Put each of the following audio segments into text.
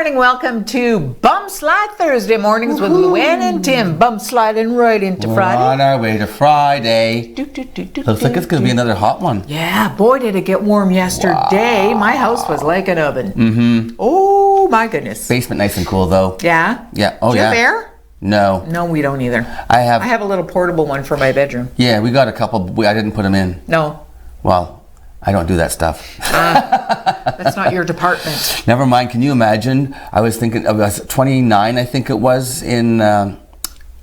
morning. Welcome to Bum Slide Thursday mornings with Luann and Tim. Bum sliding right into Friday. We're on our way to Friday. Looks like it's going to be another hot one. Yeah, boy, did it get warm yesterday. Wow. My house was like an oven. Mm-hmm. Oh, my goodness. Basement nice and cool, though. Yeah? Yeah. Oh, Do you yeah. have air? No. No, we don't either. I have a little portable one for my bedroom. Yeah, we got a couple. I didn't put them in. No. Well, I don't do that stuff. That's not your department. Never mind. Can you imagine? I was thinking, I was 29, I think it was, in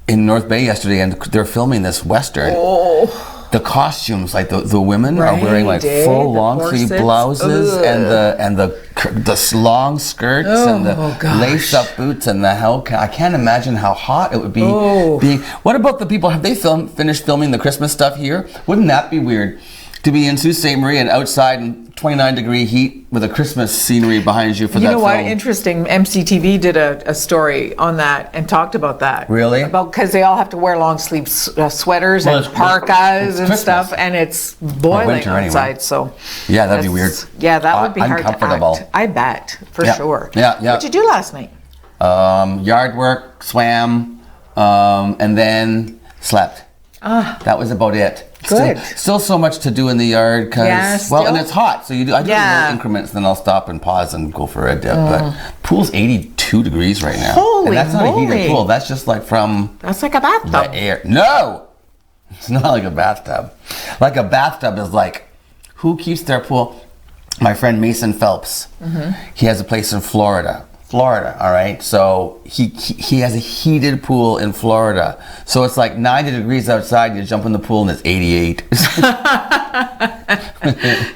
North Bay yesterday, and they're filming this Western. Oh. The costumes, like the women are wearing like full long sleeve blouses and the long skirts and the lace up boots and I can't imagine how hot it would be being. What about the people? Have they finished filming the Christmas stuff here? Wouldn't that be weird? To be in Sault Ste. Marie and outside in 29-degree heat with a Christmas scenery behind you for that film. You know what? Interesting. MCTV did a story on that and talked about that. Really? Because they all have to wear long sleeve sweaters and parkas and stuff, and it's boiling outside. Anyway. So yeah, that'd be weird. Yeah, that would be hard to act. I bet for sure. Yeah. What'd you do last night? Yard work, swam, and then slept. That was about it. Good. Still so much to do in the yard because and it's hot, so I do little increments, then I'll stop and pause and go for a dip. But pool's 82 degrees right now. Holy and that's not moly. a heated pool. That's just like from that's like a bathtub. The air. No, it's not like a bathtub. Like a bathtub is like, who keeps their pool? My friend Mason Phelps. He has a place in Florida, all right? So he has a heated pool in Florida. So it's like 90 degrees outside, you jump in the pool and it's 88.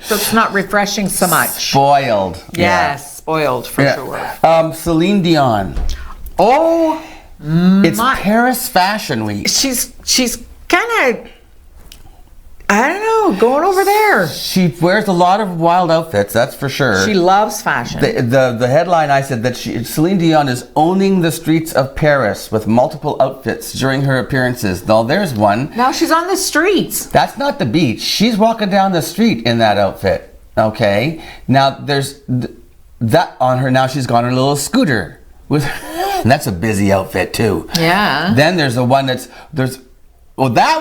So it's not refreshing so much. Spoiled. Yes, spoiled for sure. Celine Dion. It's Paris Fashion Week. She's kind of, I don't know, going over there. She wears a lot of wild outfits, that's for sure. She loves fashion. The headline I said that Celine Dion is owning the streets of Paris with multiple outfits during her appearances. Now there's one. Now she's on the streets. That's not the beach. She's walking down the street in that outfit. Okay. Now there's that on her. Now she's got her little scooter and that's a busy outfit too. Yeah. Then there's the one that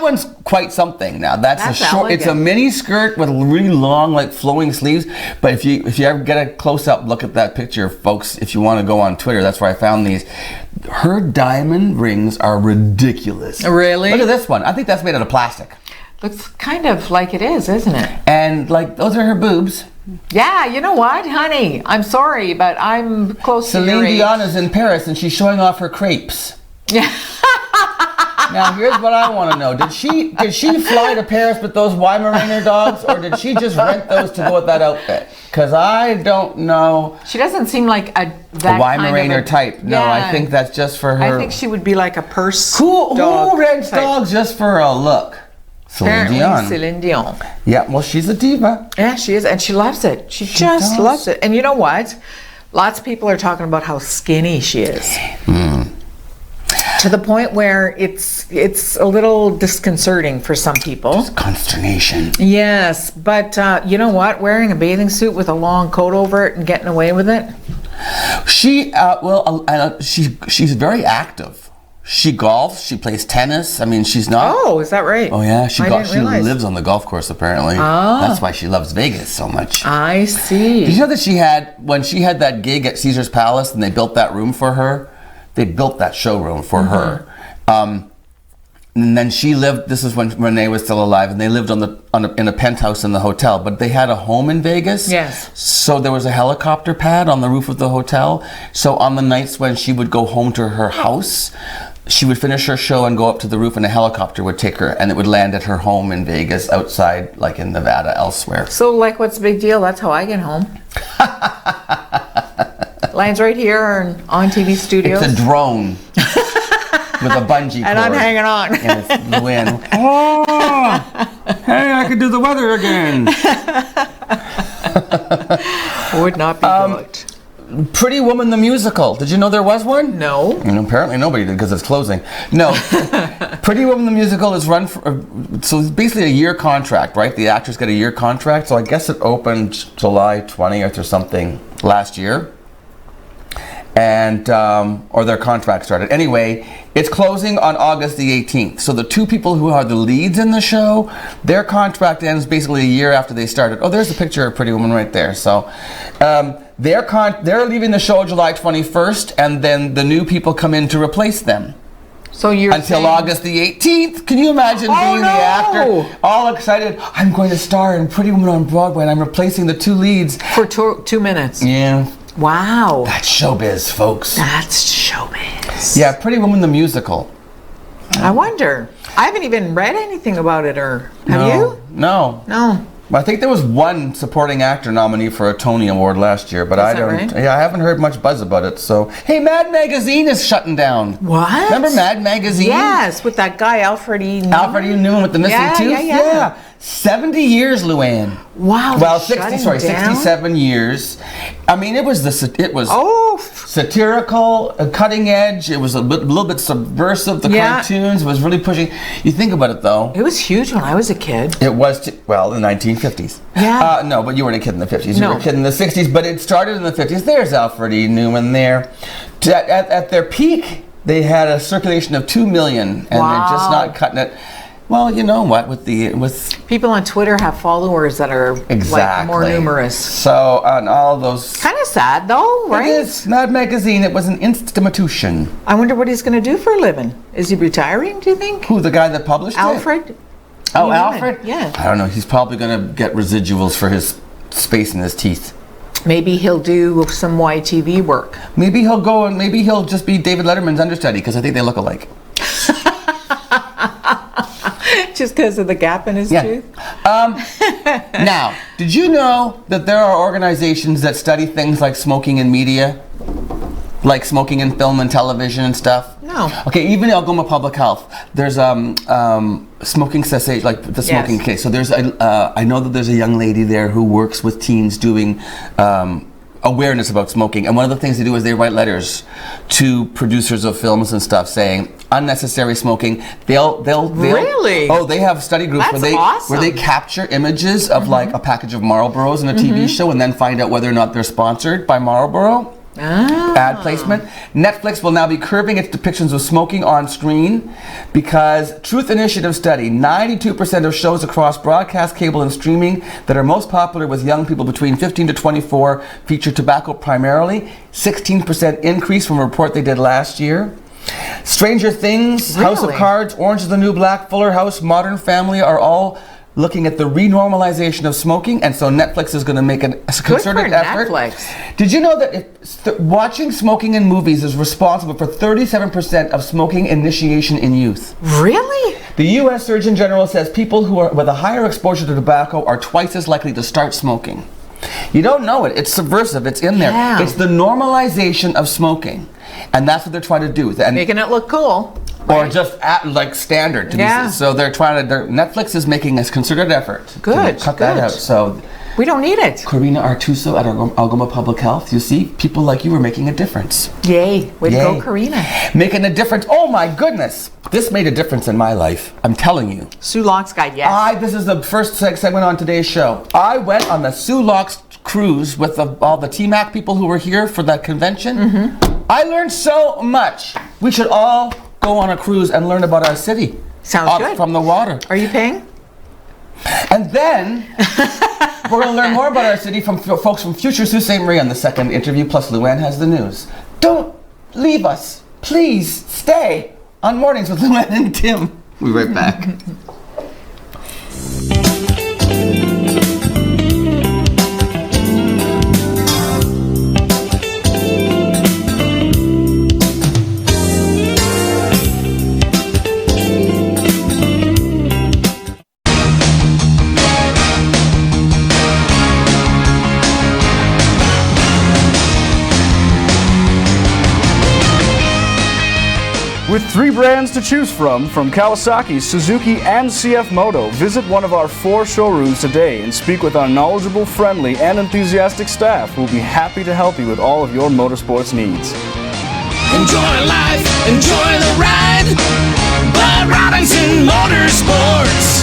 one's quite something. Now that's a short. Elegant. It's a mini skirt with really long, like flowing sleeves. But if you ever get a close up look at that picture, folks, if you want to go on Twitter, that's where I found these. Her diamond rings are ridiculous. Really? Look at this one. I think that's made out of plastic. Looks kind of like it is, isn't it? And like those are her boobs. Yeah, you know what, honey? I'm sorry, but I'm close to your age. Celine Dion is in Paris and she's showing off her crepes. Yeah. Now here's what I want to know: Did she fly to Paris with those Weimaraner dogs, or did she just rent those to go with that outfit? Because I don't know. She doesn't seem like a Weimaraner type. No, I think that's just for her. I think she would be like a purse. Who rents dogs just for a look? Celine Dion. Celine Dion. Yeah, well, she's a diva. Yeah, she is, and she loves it. She just loves it. And you know what? Lots of people are talking about how skinny she is. To the point where it's a little disconcerting for some people. Just consternation. Yes, but you know what? Wearing a bathing suit with a long coat over it and getting away with it. She's very active. She golfs. She plays tennis. I mean, she's not. Oh, is that right? Oh yeah, she lives on the golf course apparently. That's why she loves Vegas so much. I see. Did you know that when she had that gig at Caesar's Palace and they built that room for her? They built that showroom for her. And then she lived, this is when Renee was still alive, and they lived in a penthouse in the hotel, but they had a home in Vegas. Yes. So there was a helicopter pad on the roof of the hotel. So on the nights when she would go home to her house, she would finish her show and go up to the roof, and a helicopter would take her, and it would land at her home in Vegas, outside, like in Nevada, elsewhere. So like, what's the big deal? That's how I get home. Lands right here in ONNtv studios. It's a drone with a bungee cord. And I'm hanging on. And it's the wind. Hey, I could do the weather again. Would not be good. Pretty Woman the musical. Did you know there was one? No. And apparently nobody did because it's closing. No. Pretty Woman the musical is run for, so it's basically a year contract, right? The actors get a year contract. So I guess it opened July 20th or something last year. and or their contract started. Anyway, it's closing on August the 18th. So the two people who are the leads in the show, their contract ends basically a year after they started. Oh, there's a picture of Pretty Woman right there. So they're leaving the show July 21st, and then the new people come in to replace them. So you're until saying... August the 18th. Can you imagine being the actor, all excited? I'm going to star in Pretty Woman on Broadway, and I'm replacing the two leads for 2 minutes. Yeah. Wow. That's showbiz, folks. That's showbiz. Yeah, Pretty Woman the musical. I wonder. I haven't even read anything about it, or have you? No. No. I think there was one supporting actor nominee for a Tony Award last year, but I don't. Right? Yeah, I haven't heard much buzz about it. So, hey, Mad Magazine is shutting down. What? Remember Mad Magazine? Yes, with that guy Alfred E. Newman. Alfred E. Newman with the missing tooth. Yeah. 70 years, Luann. Wow. Well, 67 years. I mean, it was satirical, cutting edge. It was a little bit subversive. The cartoons, it was really pushing. You think about it, though. It was huge when I was a kid. It was, in the 1950s. Yeah. No, but you weren't a kid in the 50s. You were a kid in the 60s, but it started in the 50s. There's Alfred E. Newman there. At their peak, they had a circulation of 2 million, and they're just not cutting it. Well, you know what? With people on Twitter have followers that are like more numerous. So on all those, kind of sad though, right? It is. Mad Magazine. It was an institution. I wonder what he's going to do for a living. Is he retiring? Do you think? Who, the guy that published Alfred? it? Oh, Alfred. Yeah. I don't know. He's probably going to get residuals for his space in his teeth. Maybe he'll do some YTV work. Maybe he'll go and maybe he'll just be David Letterman's understudy because I think they look alike. Just because of the gap in his tooth? Now, did you know that there are organizations that study things like smoking in media? Like smoking in film and television and stuff? No. Okay, even Algoma Public Health, there's smoking cessation, like the smoking case. So there's I know that there's a young lady there who works with teens doing awareness about smoking, and one of the things they do is they write letters to producers of films and stuff saying unnecessary smoking. They'll really? Oh, they have study groups where they capture images of like a package of Marlboros in a TV show and then find out whether or not they're sponsored by Marlboro. Ad placement. Netflix will now be curbing its depictions of smoking on screen because Truth Initiative study, 92% of shows across broadcast, cable, and streaming that are most popular with young people between 15 to 24 feature tobacco primarily. 16% increase from a report they did last year. Stranger Things, House of Cards, Orange is the New Black, Fuller House, Modern Family are all looking at the renormalization of smoking, and so Netflix is going to make a concerted effort. Netflix. Did you know that watching smoking in movies is responsible for 37% of smoking initiation in youth? Really? The U.S. Surgeon General says people who are with a higher exposure to tobacco are twice as likely to start smoking. You don't know it. It's subversive. It's in there. Yeah. It's the normalization of smoking, and that's what they're trying to do. And making it look cool. Or just like standard. So they're trying to. Netflix is making a concerted effort to cut that out. So we don't need it. Karina Artuso at Algoma Public Health. You see, people like you are making a difference. Yay! Way to go, Karina. Making a difference. Oh my goodness, this made a difference in my life. I'm telling you. Sue Locke's Guide. Yes. This is the first segment on today's show. I went on the Sue Locke's cruise with all the TMAC people who were here for that convention. I learned so much. We should all go on a cruise and learn about our city. Sounds good. From the water. Are you paying? And then we're going to learn more about our city from folks from Future Sault Ste. Marie on the second interview, plus Luann has the news. Don't leave us. Please stay on Mornings with Luann and Tim. We'll be right back. With 3 brands to choose from Kawasaki, Suzuki, and CF Moto, visit one of our 4 showrooms today and speak with our knowledgeable, friendly, and enthusiastic staff who will be happy to help you with all of your motorsports needs. Enjoy life, enjoy the ride, Bud Robinson Motorsports.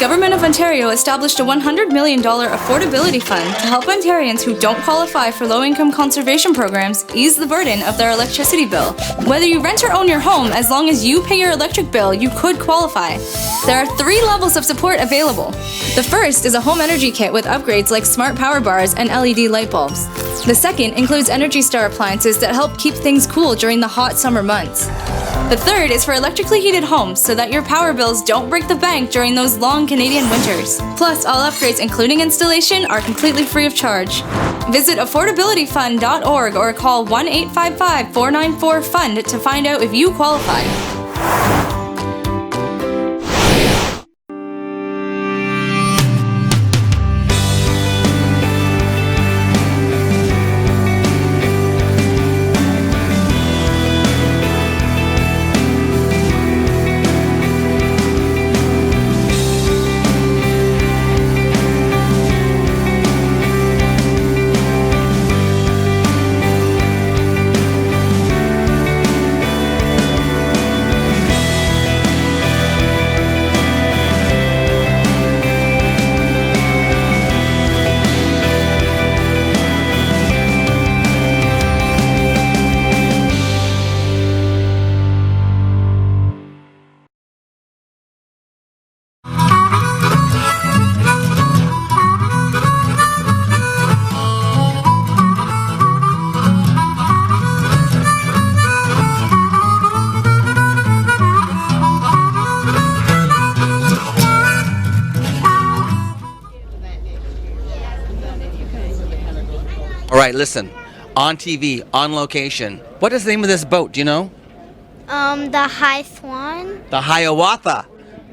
Government of Ontario established a $100 million affordability fund to help Ontarians who don't qualify for low-income conservation programs ease the burden of their electricity bill. Whether you rent or own your home, as long as you pay your electric bill, you could qualify. There are 3 levels of support available. The first is a home energy kit with upgrades like smart power bars and LED light bulbs. The second includes Energy Star appliances that help keep things cool during the hot summer months. The third is for electrically heated homes so that your power bills don't break the bank during those long Canadian winters. Plus, all upgrades, including installation, are completely free of charge. Visit affordabilityfund.org or call 1-855-494-FUND to find out if you qualify. All right, listen. On TV, on location. What is the name of this boat? Do you know? The High Swan. The Hiawatha.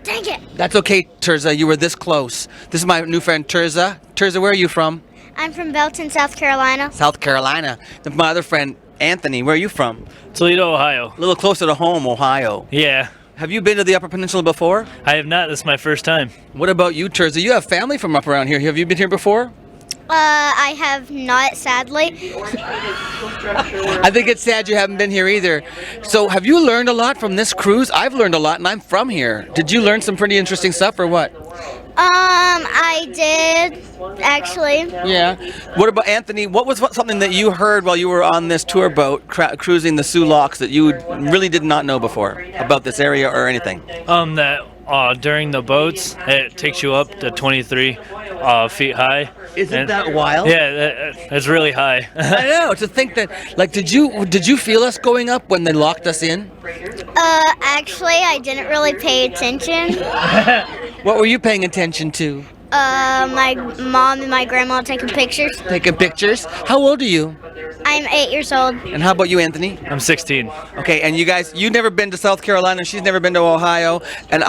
Dang it! That's okay, Terza. You were this close. This is my new friend, Terza. Terza, where are you from? I'm from Belton, South Carolina. South Carolina. Then my other friend, Anthony, where are you from? Toledo, Ohio. A little closer to home, Ohio. Yeah. Have you been to the Upper Peninsula before? I have not. This is my first time. What about you, Terza? You have family from up around here. Have you been here before? I have not, sadly. I think it's sad you haven't been here either. So have you learned a lot from this cruise? I've learned a lot, and I'm from here. Did you learn some pretty interesting stuff, or what? I did, actually. Yeah. What about Anthony? What was something that you heard while you were on this tour boat cruising the Soo Locks that you really did not know before about this area or anything? That during the boats, it takes you up to 23 feet high. Isn't that wild? Yeah, it's really high. I know. To think that, like, did you feel us going up when they locked us in? Actually, I didn't really pay attention. What were you paying attention to? My mom and my grandma taking pictures. Taking pictures? How old are you? I'm 8 years old. And how about you, Anthony? I'm 16. Okay, and you guys, you've never been to South Carolina, she's never been to Ohio, and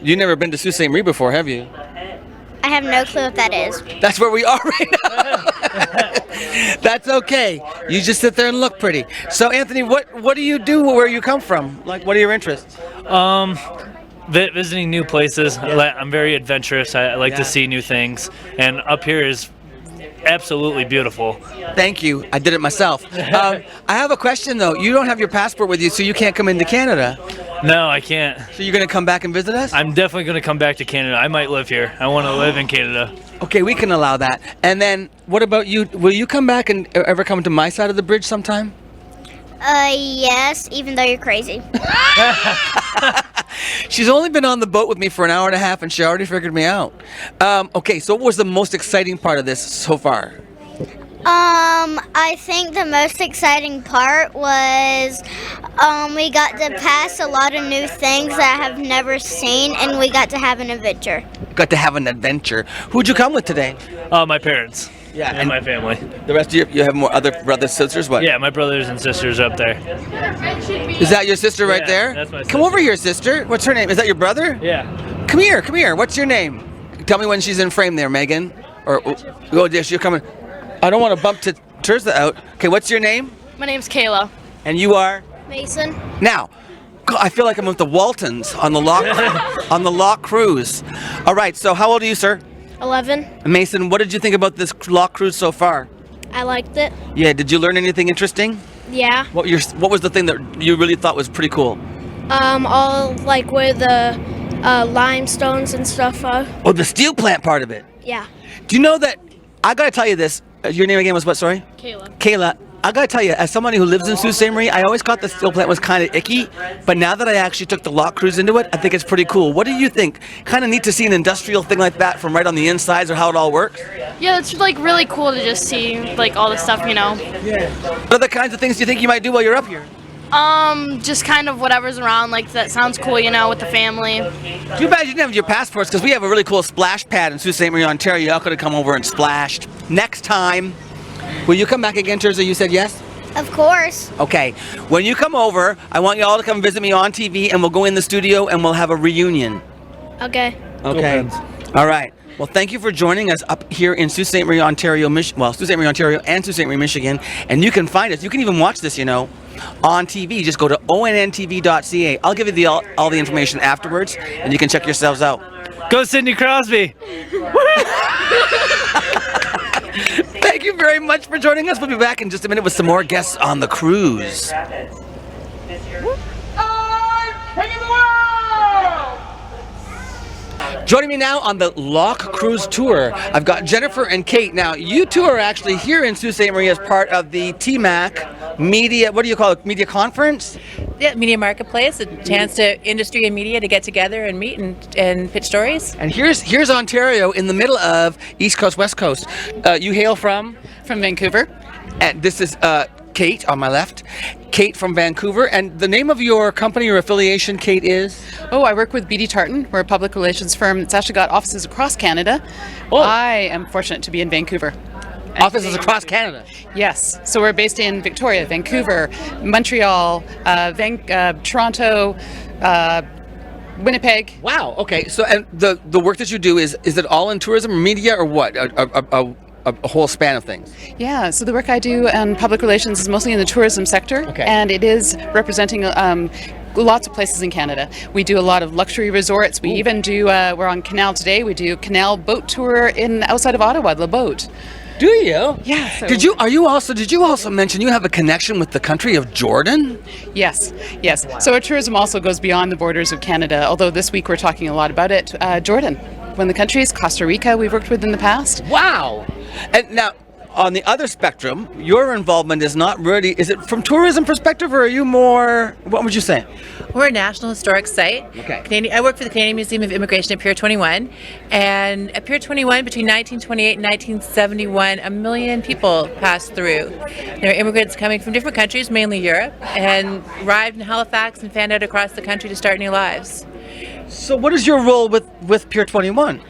you've never been to Sault Ste. Marie before, have you? I have no clue what that is. That's where we are right now. That's okay. You just sit there and look pretty. So, Anthony, what do you do where you come from? Like, what are your interests? Visiting new places. Yeah. I'm very adventurous. I like to see new things, and up here is absolutely beautiful. Thank you. I did it myself. I have a question, though. You don't have your passport with you, so you can't come into Canada. No, I can't. So you're going to come back and visit us? I'm definitely going to come back to Canada. I might live here. I want to live in Canada. Okay, we can allow that. And then, what about you? Will you come back and ever come to my side of the bridge sometime? Yes, even though you're crazy. She's only been on the boat with me for an hour and a half, and she already figured me out. Okay, so what was the most exciting part of this so far? I think the most exciting part was we got to pass a lot of new things that I have never seen, and we got to have an adventure. Got to have an adventure. Who'd you come with today? My parents. Yeah, and my family. The rest of you have more other brothers, sisters, what? Yeah, my brothers and sisters up there. Is that your sister right there? That's my sister. Come over here, sister. What's her name? Is that your brother? Yeah. Come here. What's your name? Tell me when she's in frame there, Megan. Or, oh, yes, you're coming. I don't want to bump Terza out. Okay, what's your name? My name's Kayla. And you are? Mason. Now, I feel like I'm with the Waltons on the Lock cruise. All right, so how old are you, sir? 11. Mason, what did you think about this Lock cruise so far? I liked it. Yeah, did you learn anything interesting? Yeah. What was the thing that you really thought was pretty cool? All like where the limestones and stuff. Oh, the steel plant part of it. Yeah. Do you know that? I gotta tell you this. Your name again was what? Sorry. Kayla. Kayla. I gotta tell you, as somebody who lives in Sault Ste. Marie, I always thought the steel plant was kind of icky, but now that I actually took the lock cruise into it, I think it's pretty cool. What do you think? Kind of neat to see an industrial thing like that from right on the insides, or how it all works? Yeah, it's like really cool to just see like all the stuff, you know. Yeah. What other kinds of things do you think you might do while you're up here? Just kind of whatever's around, like that sounds cool, you know, with the family. Too bad you didn't have your passports, because we have a really cool splash pad in Sault Ste. Marie, Ontario. Y'all could have come over and splashed. Next time, will you come back again, Teresa? You said yes? Of course. Okay. When you come over, I want you all to come visit me on TV, and we'll go in the studio and we'll have a reunion. Okay. Okay. All right. Well, thank you for joining us up here in Sault Ste. Marie, Ontario, Sault Ste. Marie, Ontario, and Sault Ste. Marie, Michigan. And you can find us. You can even watch this, you know, on TV. Just go to ONNtv.ca. I'll give you all the information afterwards, and you can check yourselves out. Go Sidney Crosby! Thank you very much for joining us. We'll be back in just a minute with some more guests on the cruise. Joining me now on the Lock Cruise Tour, I've got Jennifer and Kate. Now, you two are actually here in Sault Ste. Marie as part of the TMAC Media, what do you call it, Media Conference? Yeah, Media Marketplace, a chance to industry and media to get together and meet and pitch stories. And here's Ontario in the middle of East Coast, West Coast. You hail from? From Vancouver. And this is Kate on my left. Kate from Vancouver. And the name of your company or affiliation, Kate, is? Oh, I work with BD Tartan. We're a public relations firm that's actually got offices across Canada. Oh. I am fortunate to be in Vancouver. Offices across Canada? Yes. So we're based in Victoria, Vancouver, Montreal, Toronto, Winnipeg. Wow. Okay. So, and the work that you do is it all in tourism or media or what? A whole span of things. Yeah, so the work I do in public relations is mostly in the tourism sector, okay. And it is representing lots of places in Canada. We do a lot of luxury resorts. We even do, we're on Canal today, we do Canal boat tour outside of Ottawa, La Boat. Do you? Yeah. So did you also mention you have a connection with the country of Jordan? Yes. So our tourism also goes beyond the borders of Canada, although this week we're talking a lot about it. Jordan, one of the countries, Costa Rica we've worked with in the past. Wow. And now, on the other spectrum, your involvement is not really, is it from tourism perspective, or are you more, what would you say? We're a National Historic Site. Okay. I work for the Canadian Museum of Immigration at Pier 21. And at Pier 21, between 1928 and 1971, 1 million people passed through. There are immigrants coming from different countries, mainly Europe, and arrived in Halifax and fanned out across the country to start new lives. So what is your role with Pier 21?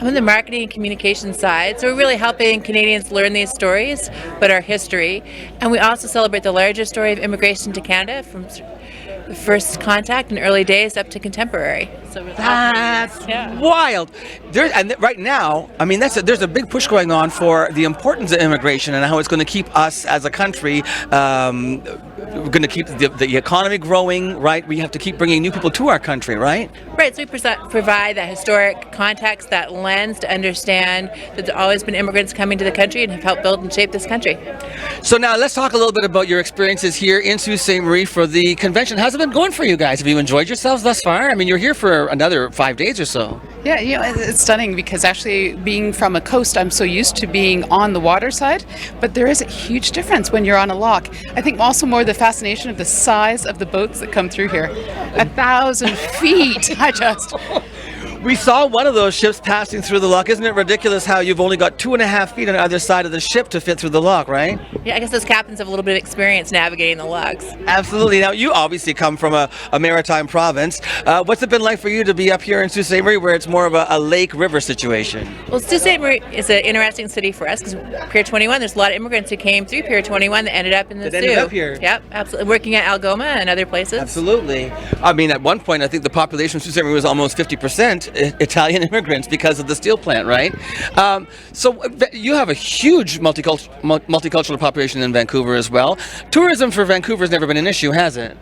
I'm on the marketing and communication side, so we're really helping Canadians learn these stories, but our history. And we also celebrate the largest story of immigration to Canada from the first contact in early days up to contemporary. So that's wild. Right now, I mean, there's a big push going on for the importance of immigration and how it's going to keep us as a country, we're going to keep the economy growing, right? We have to keep bringing new people to our country, right? Right, so we provide that historic context, that lens to understand that there have always been immigrants coming to the country and have helped build and shape this country. So now let's talk a little bit about your experiences here in Sault Ste. Marie for the convention. How's it been going for you guys? Have you enjoyed yourselves thus far? I mean, you're here for another 5 days or so. Yeah, it's stunning because actually being from a coast, I'm so used to being on the water side, but there is a huge difference when you're on a lock. I think also more the fascination of the size of the boats that come through here. 1,000 feet, We saw one of those ships passing through the lock. Isn't it ridiculous how you've only got 2.5 feet on either side of the ship to fit through the lock, right? Yeah, I guess those captains have a little bit of experience navigating the locks. Absolutely. Now, you obviously come from a maritime province. What's it been like for you to be up here in Sault Ste. Marie where it's more of a lake-river situation? Well, Sault Ste. Marie is an interesting city for us because Pier 21, there's a lot of immigrants who came through Pier 21 that ended up in the zoo. Ended up here. Yep, absolutely. Working at Algoma and other places. Absolutely. I mean, at one point, I think the population of Sault Ste. Marie was almost 50% Italian immigrants because of the steel plant, right? So you have a huge multicultural population in Vancouver as well. Tourism for Vancouver has never been an issue, has it?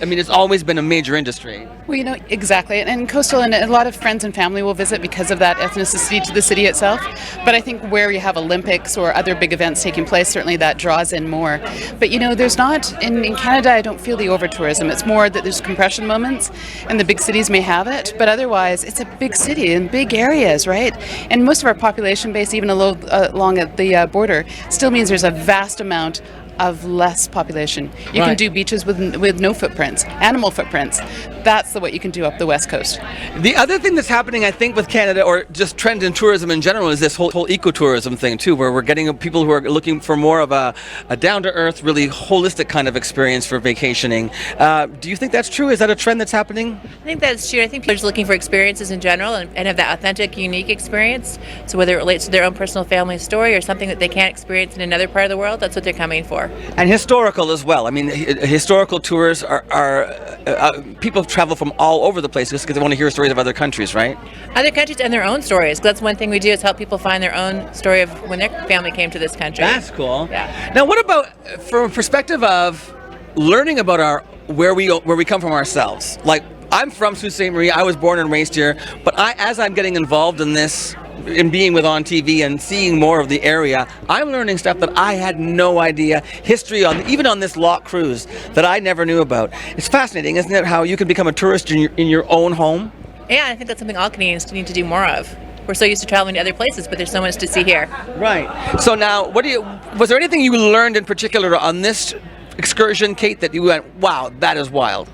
I mean, it's always been a major industry. Well, exactly. And coastal, and a lot of friends and family will visit because of that ethnicity to the city itself. But I think where you have Olympics or other big events taking place, certainly that draws in more. But, there's not, in Canada, I don't feel the over-tourism. It's more that there's compression moments, and the big cities may have it. But otherwise, it's a big city in big areas, right? And most of our population base, even along at the border, still means there's a vast amount of less population. You can do beaches with no footprints, animal footprints. That's what you can do up the West Coast. The other thing that's happening, I think, with Canada, or just trend in tourism in general, is this whole ecotourism thing too, where we're getting people who are looking for more of a down-to-earth, really holistic kind of experience for vacationing. Do you think that's true? Is that a trend that's happening? I think that's true. I think people are just looking for experiences in general and have that authentic, unique experience. So whether it relates to their own personal family story or something that they can't experience in another part of the world, that's what they're coming for. And historical as well. I mean, historical tours are people travel from all over the place just because they want to hear stories of other countries, right? Other countries and their own stories. That's one thing we do, is help people find their own story of when their family came to this country. That's cool. Yeah. Now, what about from a perspective of learning about where we come from ourselves? Like, I'm from Sault Ste. Marie. I was born and raised here, but as I'm getting involved in this, in being with ONNtv and seeing more of the area, I'm learning stuff that I had no idea, history even on this lock cruise that I never knew about. It's fascinating, isn't it, how you can become a tourist in your own home? Yeah, I think that's something all Canadians need to do more of. We're so used to traveling to other places, but there's so much to see here. Right. So now, was there anything you learned in particular on this excursion, Kate, that you went, wow, that is wild?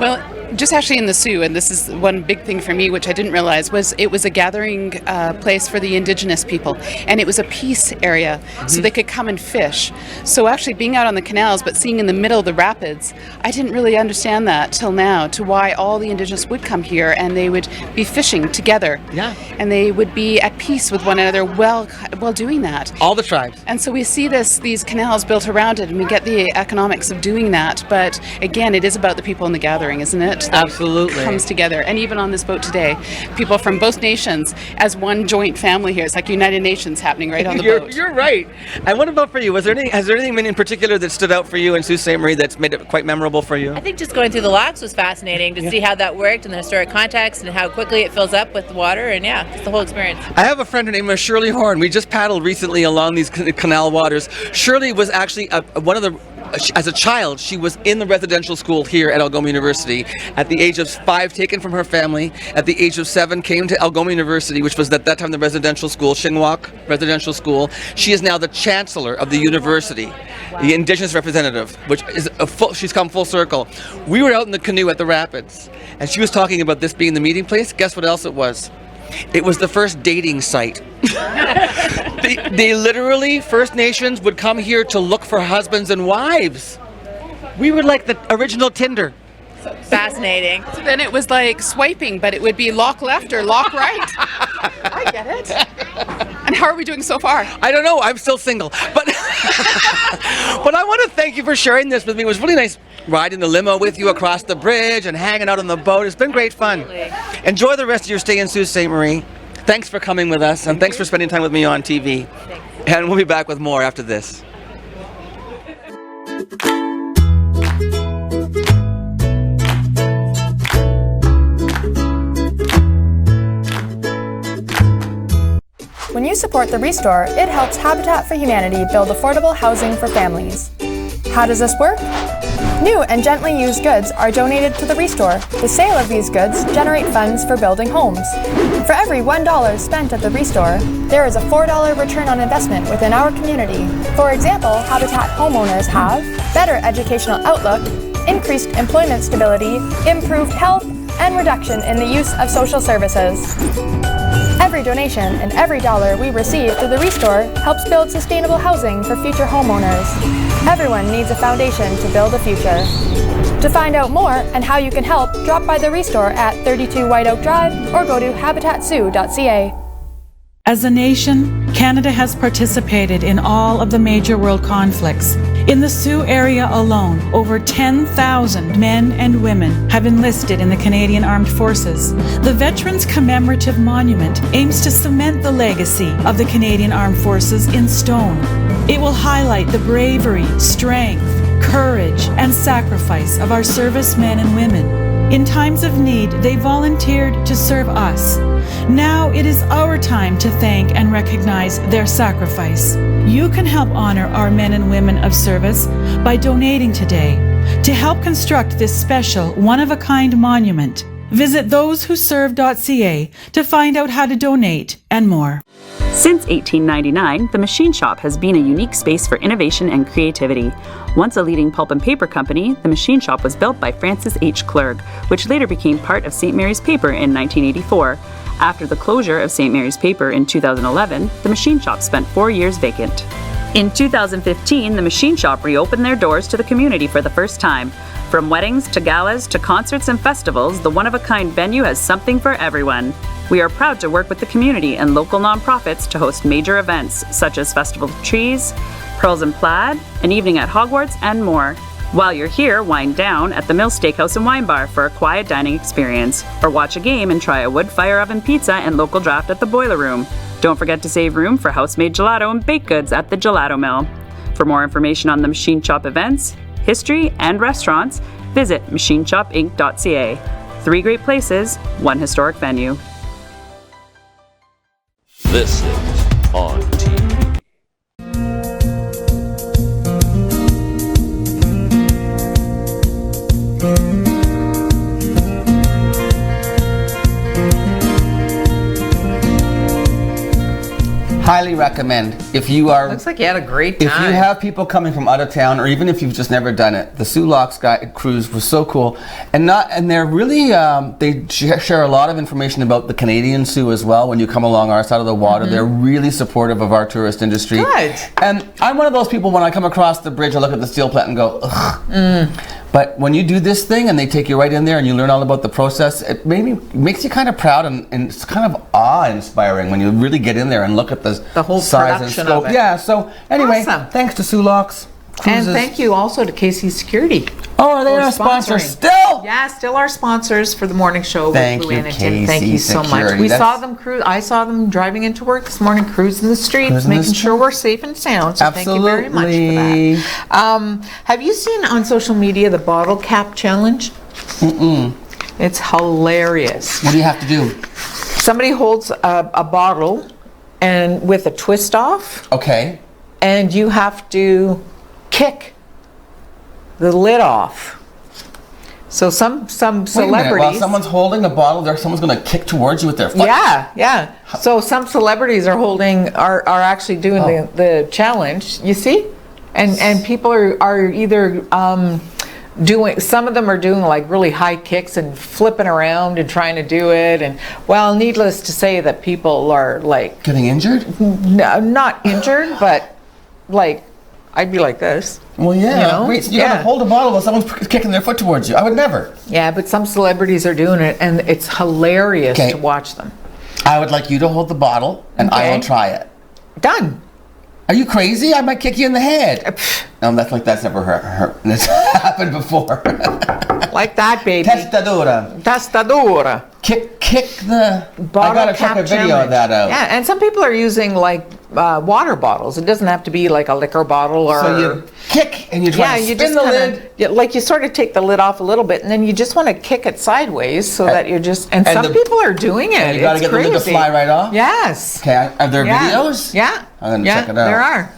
Well, just actually in the Sioux, and this is one big thing for me, which I didn't realize, was it was a gathering place for the Indigenous people, and it was a peace area, so they could come and fish. So actually being out on the canals, but seeing in the middle of the rapids, I didn't really understand that till now, to why all the Indigenous would come here, and they would be fishing together. Yeah. And they would be at peace with one another while doing that. All the tribes. And so we see these canals built around it, and we get the economics of doing that, but again, it is about the people in the gathering, isn't it? Absolutely. Comes together. And even on this boat today, people from both nations as one joint family here. It's like United Nations happening right on the boat. You're right. And what about for you? Has there anything in particular that stood out for you in Sault Ste. Marie that's made it quite memorable for you? I think just going through the locks was fascinating to see how that worked and the historic context and how quickly it fills up with water, and just the whole experience. I have a friend, her name is Shirley Horn. We just paddled recently along these canal waters. Shirley was actually as a child, she was in the residential school here at Algoma University. At the age of 5, taken from her family. At the age of 7, came to Algoma University, which was at that time the residential school, Shinwalk Residential School. She is now the chancellor of the university, the Indigenous representative, which is she's come full circle. We were out in the canoe at the rapids, and she was talking about this being the meeting place. Guess what else it was? It was the first dating site. They literally, First Nations would come here to look for husbands and wives. We were like the original Tinder. Fascinating. So then it was like swiping, but it would be lock left or lock right. I get it. And how are we doing so far? I don't know. I'm still single. But but I want to thank you for sharing this with me. It was really nice riding the limo with you across the bridge and hanging out on the boat. It's been great fun. Absolutely. Enjoy the rest of your stay in Sault Ste. Marie. Thanks for coming with us, and thanks for spending time with me on TV. Thanks. And we'll be back with more after this. When you support the Restore, it helps Habitat for Humanity build affordable housing for families. How does this work? New and gently used goods are donated to the Restore. The sale of these goods generate funds for building homes. For every $1 spent at the Restore, there is a $4 return on investment within our community. For example, Habitat homeowners have better educational outlook, increased employment stability, improved health, and reduction in the use of social services. Every donation and every dollar we receive through the Restore helps build sustainable housing for future homeowners. Everyone needs a foundation to build a future. To find out more and how you can help, drop by the Restore at 32 White Oak Drive or go to habitatsioux.ca. As a nation, Canada has participated in all of the major world conflicts. In the Sioux area alone, over 10,000 men and women have enlisted in the Canadian Armed Forces. The Veterans Commemorative Monument aims to cement the legacy of the Canadian Armed Forces in stone. It will highlight the bravery, strength, courage, and sacrifice of our servicemen and women. In times of need, they volunteered to serve us. Now it is our time to thank and recognize their sacrifice. You can help honor our men and women of service by donating today to help construct this special, one-of-a-kind monument. Visit thosewhoserve.ca to find out how to donate and more. Since 1899, the Machine Shop has been a unique space for innovation and creativity. Once a leading pulp and paper company, the Machine Shop was built by Francis H. Clerg, which later became part of St. Mary's Paper in 1984. After the closure of St. Mary's Paper in 2011, the Machine Shop spent 4 years vacant. In 2015, the Machine Shop reopened their doors to the community for the first time. From weddings to galas to concerts and festivals, the one-of-a-kind venue has something for everyone. We are proud to work with the community and local nonprofits to host major events such as Festival of Trees, Pearls and Plaid, an evening at Hogwarts, and more. While you're here, wind down at the Mill Steakhouse and Wine Bar for a quiet dining experience, or watch a game and try a wood fire oven pizza and local draft at the Boiler Room. Don't forget to save room for house-made gelato and baked goods at the Gelato Mill. For more information on the Machine Shop events, history, and restaurants, visit machineshopinc.ca. 3 great places, 1 historic venue. This is ONNtv. Highly recommend. If you are, looks like you had a great time. If you have people coming from out of town, or even if you've just never done it, the Sioux Locks cruise was so cool, and they're really they share a lot of information about the Canadian Sioux as well. When you come along our side of the water, they're really supportive of our tourist industry. Good. And I'm one of those people, when I come across the bridge, I look at the steel plant and go, ugh. But when you do this thing and they take you right in there and you learn all about the process, it makes you kind of proud, and it's kind of awe-inspiring when you really get in there and look at the whole size and production scope. of it. Yeah, so anyway, Awesome. Thanks to Sioux Locks Cruises. And thank you also to KC Security. Oh, are they for our sponsor sponsoring. still? Yeah, still our sponsors for the morning show Thank with you, Luann and Tim. Thank KC you so much. Security. We That's- saw them cruise. I saw them driving into work this morning, cruising the streets, Cruising the making sure streets. we're safe and sound. So Absolutely. thank you very much for that. Have you seen on social media the bottle cap challenge? Mm-mm. It's hilarious. What do you have to do? Somebody holds a bottle and with a twist off, Okay. and you have to kick the lid off. So some Wait a minute, celebrities. while someone's holding a bottle, someone's going to kick towards you with their foot? Yeah. So some celebrities are actually doing the challenge. You see, and people are either doing. Some of them are doing like really high kicks and flipping around and trying to do it. And well, needless to say that people are like getting injured. No, not injured, but like I'd be like this. Well, yeah. You know? Wait, so you got to hold a bottle while someone's kicking their foot towards you. I would never. Yeah, but some celebrities are doing it, and it's hilarious Okay. to watch them. I would like you to hold the bottle, and I will try it. Done. Are you crazy? I might kick you in the head. No, that's never hurt. That's happened before. Like that, baby. Testadora. Kick the bottle I gotta cap check a video challenge. of that out. Yeah, and some people are using like water bottles. It doesn't have to be like a liquor bottle or. So you kick and you try to spin the lid. Like you sort of take the lid off a little bit, and then you just want to kick it sideways so that you're just. And some people are doing it. And you gotta It's get the lid to crazy. fly right off. Yes. Okay, are there Yeah. videos? Yeah. I'm gonna check it out. There are.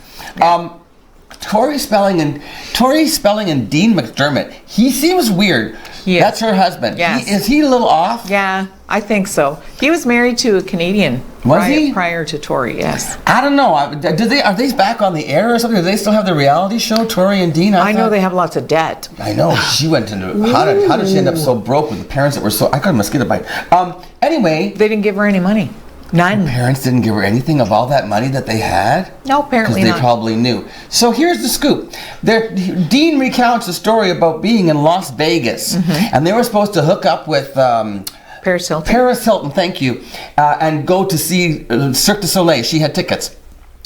Tori Spelling and Dean McDermott. He seems weird. That's her husband. Yes. Is he a little off? Yeah, I think so. He was married to a Canadian. Was he? Prior to Tori, yes. I don't know. Are they back on the air or something? Do they still have the reality show, Tori and Dean? I know they have lots of debt. I know. She went into how did she end up so broke with the parents that were so? I got a mosquito bite. Anyway, they didn't give her any money. None. Her parents didn't give her anything of all that money that they had? No, apparently Because not. they probably knew. So here's the scoop. Dean recounts a story about being in Las Vegas, and they were supposed to hook up with Paris Hilton. Paris Hilton, thank you, and go to see Cirque du Soleil. She had tickets.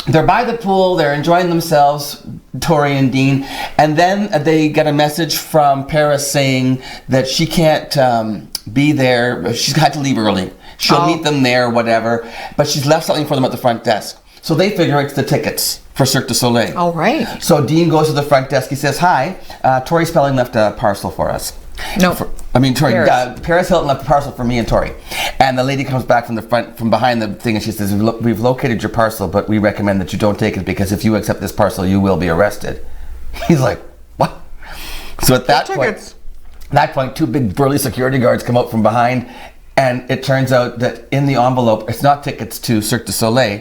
They're by the pool, they're enjoying themselves, Tori and Dean, and then they get a message from Paris saying that she can't be there. She's had to leave early. She'll meet them there, whatever, but she's left something for them at the front desk. So they figure it's the tickets for Cirque du Soleil. Oh, right. So Dean goes to the front desk. He says, "Hi, Tori Spelling left a parcel for us." No. Tori, Paris. Paris Hilton left a parcel for me and Tori. And the lady comes back from behind the thing, and she says, "We've located your parcel, but we recommend that you don't take it because if you accept this parcel, you will be arrested." He's like, "What?" So at that point, two big burly security guards come out from behind, and it turns out that in the envelope, it's not tickets to Cirque du Soleil.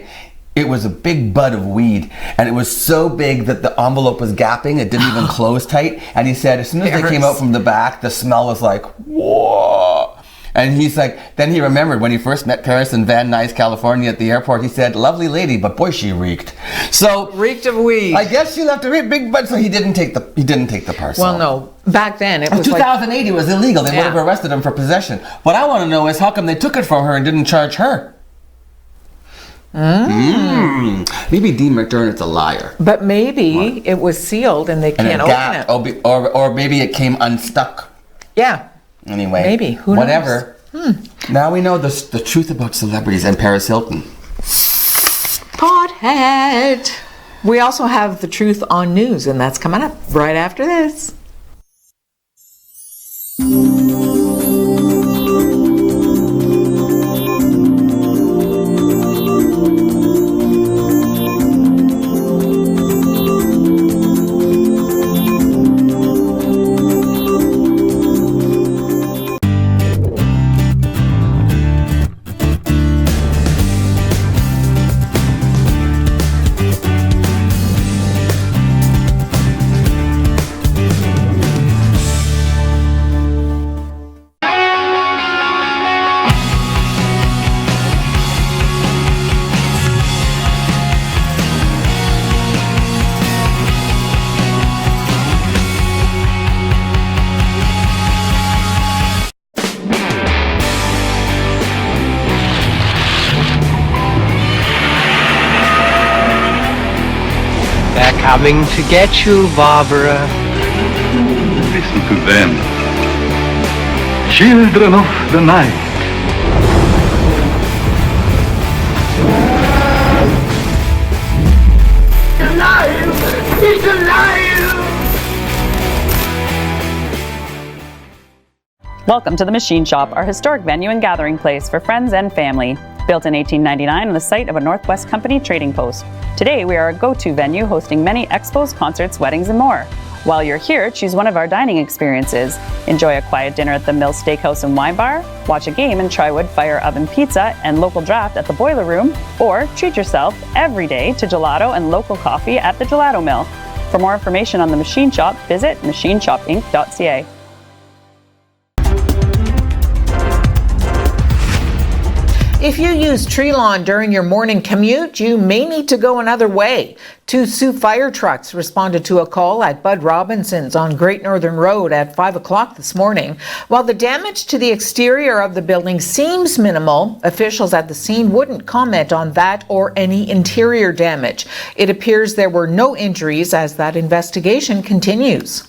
It was a big bud of weed, and it was so big that the envelope was gapping. It didn't even close tight. And he said, as soon as they came out from the back, the smell was like, whoa. And he's like, then he remembered when he first met Paris in Van Nuys, California at the airport. He said, "Lovely lady, but boy, she reeked." So reeked of weed. I guess she left a big bud, so he didn't take the parcel. Well, no. Back then, it was 2008, it was illegal. They would have arrested him for possession. What I want to know is how come they took it from her and didn't charge her? Maybe Dean McDermott's a liar. But maybe it was sealed and they can't open it. Or maybe it came unstuck. Yeah. Anyway. Maybe. Who whatever. knows? Now we know the truth about celebrities and Paris Hilton. Pothead. We also have the truth on news, and that's coming up right after this. Coming to get you, Barbara. Listen to them. Children of the night. It's alive! It's alive! Welcome to the Machine Shop, our historic venue and gathering place for friends and family. Built in 1899 on the site of a Northwest Company trading post. Today we are a go-to venue hosting many expos, concerts, weddings, and more. While you're here, choose one of our dining experiences. Enjoy a quiet dinner at the Mill Steakhouse and Wine Bar, watch a game and try wood fire oven pizza and local draft at the Boiler Room, or treat yourself every day to gelato and local coffee at the Gelato Mill. For more information on the Machine Shop, visit machineshopinc.ca. If you use tree lawn during your morning commute, you may need to go another way. 2 Sioux fire trucks responded to a call at Bud Robinson's on Great Northern Road at 5 o'clock this morning. While the damage to the exterior of the building seems minimal, officials at the scene wouldn't comment on that or any interior damage. It appears there were no injuries as that investigation continues.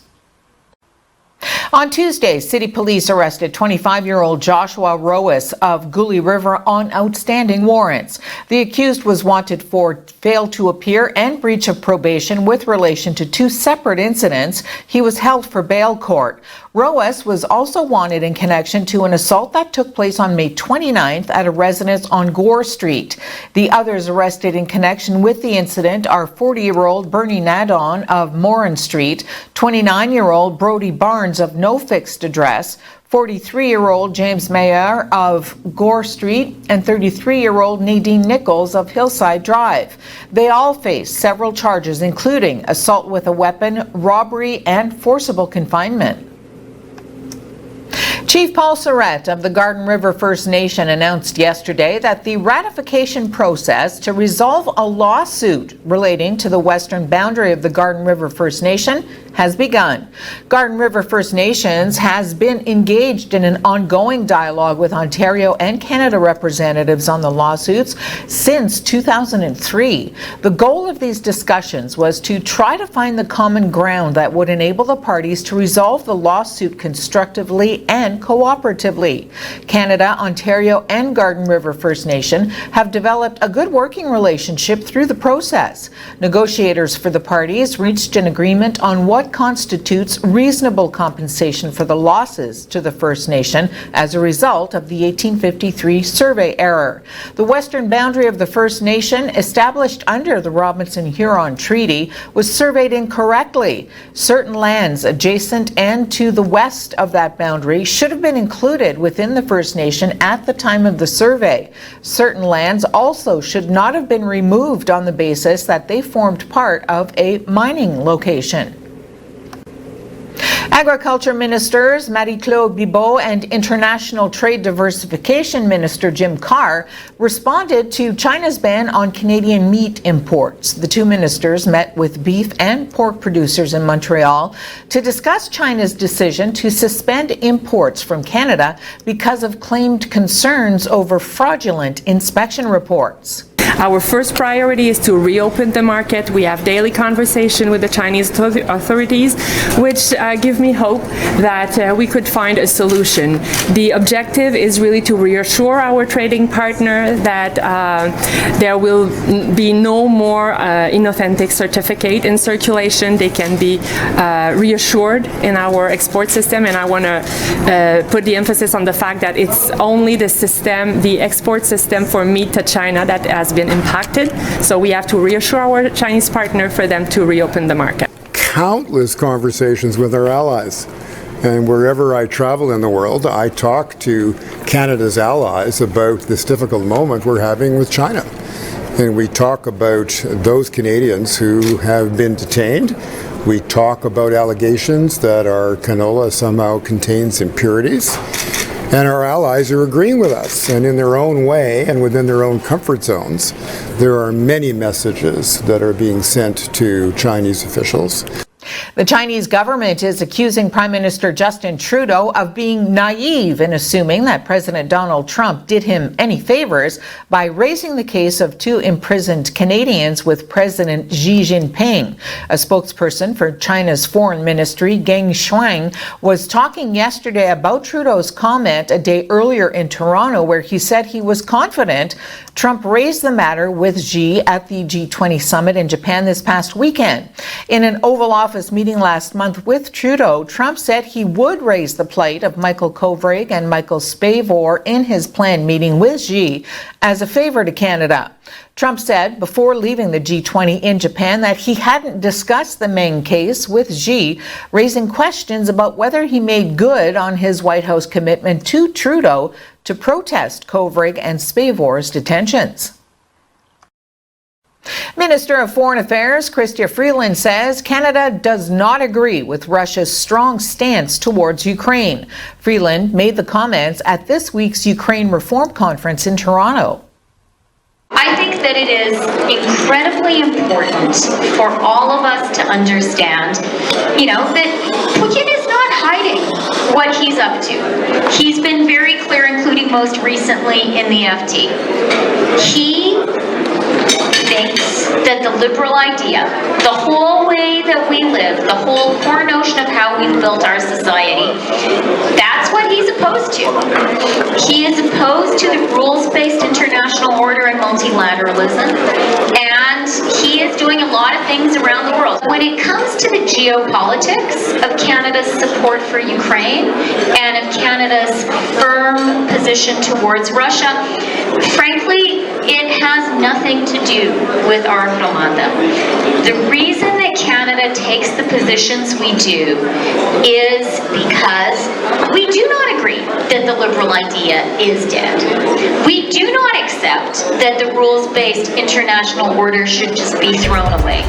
On Tuesday, City Police arrested 25-year-old Joshua Roas of Gully River on outstanding warrants. The accused was wanted for fail to appear and breach of probation with relation to 2 separate incidents. He was held for bail court. Roas was also wanted in connection to an assault that took place on May 29th at a residence on Gore Street. The others arrested in connection with the incident are 40-year-old Bernie Nadon of Morin Street, 29-year-old Brody Barnes of No Fixed Address, 43-year-old James Mayer of Gore Street, and 33-year-old Nadine Nichols of Hillside Drive. They all face several charges, including assault with a weapon, robbery, and forcible confinement. Chief Paul Surratt of the Garden River First Nation announced yesterday that the ratification process to resolve a lawsuit relating to the western boundary of the Garden River First Nation has begun. Garden River First Nations has been engaged in an ongoing dialogue with Ontario and Canada representatives on the lawsuits since 2003. The goal of these discussions was to try to find the common ground that would enable the parties to resolve the lawsuit constructively and cooperatively. Canada, Ontario, and Garden River First Nation have developed a good working relationship through the process. Negotiators for the parties reached an agreement on what constitutes reasonable compensation for the losses to the First Nation as a result of the 1853 survey error. The western boundary of the First Nation, established under the Robinson-Huron Treaty, was surveyed incorrectly. Certain lands adjacent and to the west of that boundary should have been included within the First Nation at the time of the survey. Certain lands also should not have been removed on the basis that they formed part of a mining location. Agriculture Ministers Marie-Claude Bibeau and International Trade Diversification Minister Jim Carr responded to China's ban on Canadian meat imports. The two ministers met with beef and pork producers in Montreal to discuss China's decision to suspend imports from Canada because of claimed concerns over fraudulent inspection reports. Our first priority is to reopen the market. We have daily conversation with the Chinese authorities, which give me hope that we could find a solution. The objective is really to reassure our trading partner that there will be no more inauthentic certificate in circulation. They can be reassured in our export system, and I want to put the emphasis on the fact that it's only the system, the export system for meat to China, that has been impacted. So we have to reassure our Chinese partner for them to reopen the market. Countless conversations with our allies. And wherever I travel in the world, I talk to Canada's allies about this difficult moment we're having with China. And we talk about those Canadians who have been detained. We talk about allegations that our canola somehow contains impurities. And our allies are agreeing with us, and in their own way and within their own comfort zones, there are many messages that are being sent to Chinese officials. The Chinese government is accusing Prime Minister Justin Trudeau of being naive in assuming that President Donald Trump did him any favors by raising the case of two imprisoned Canadians with President Xi Jinping. A spokesperson for China's foreign ministry, Geng Shuang, was talking yesterday about Trudeau's comment a day earlier in Toronto, where he said he was confident Trump raised the matter with Xi at the G20 summit in Japan this past weekend. In an Oval Office meeting last month with Trudeau, Trump said he would raise the plight of Michael Kovrig and Michael Spavor in his planned meeting with Xi as a favor to Canada. Trump said before leaving the G20 in Japan that he hadn't discussed the Meng case with Xi, raising questions about whether he made good on his White House commitment to Trudeau to protest Kovrig and Spavor's detentions. Minister of Foreign Affairs Chrystia Freeland says Canada does not agree with Russia's strong stance towards Ukraine. Freeland made the comments at this week's Ukraine Reform Conference in Toronto. I think that it is incredibly important for all of us to understand, that Putin is not hiding what he's up to. He's been very clear, including most recently in the FT. He thinks that the liberal idea, the whole way that we live, the whole core notion of how we've built our society, that's what he's opposed to. He is opposed to the rules-based international order and multilateralism, and he is doing a lot of things around the world. When it comes to the geopolitics of Canada's support for Ukraine and of Canada's firm position towards Russia, frankly, it has nothing to do with our Armada. The reason that Canada takes the positions we do is because we do not agree that the liberal idea is dead. We do not accept that the rules-based international order should just be thrown away.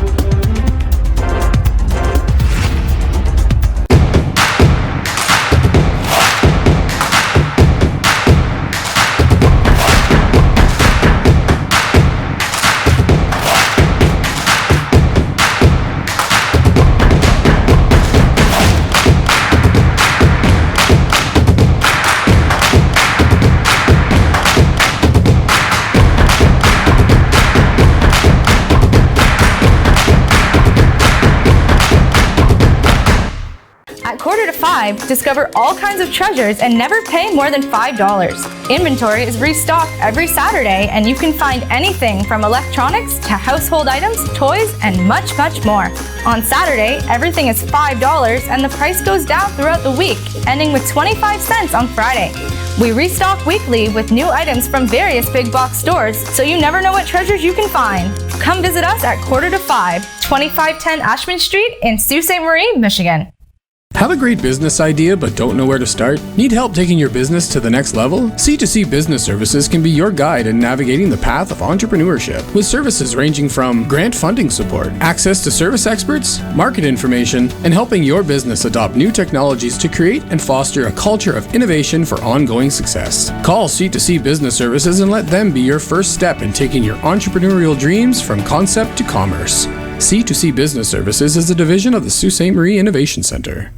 5, discover all kinds of treasures and never pay more than $5. Inventory is restocked every Saturday, and you can find anything from electronics to household items, toys, and much, much more. On Saturday, everything is $5 and the price goes down throughout the week, ending with 25 cents on Friday. We restock weekly with new items from various big box stores, so you never know what treasures you can find. Come visit us at 4:45, 2510 Ashman Street in Sault Ste. Marie, Michigan. Have a great business idea but don't know where to start? Need help taking your business to the next level? C2C Business Services can be your guide in navigating the path of entrepreneurship, with services ranging from grant funding support, access to service experts, market information, and helping your business adopt new technologies to create and foster a culture of innovation for ongoing success. Call C2C Business Services and let them be your first step in taking your entrepreneurial dreams from concept to commerce. C2C Business Services is a division of the Sault Ste. Marie Innovation Center.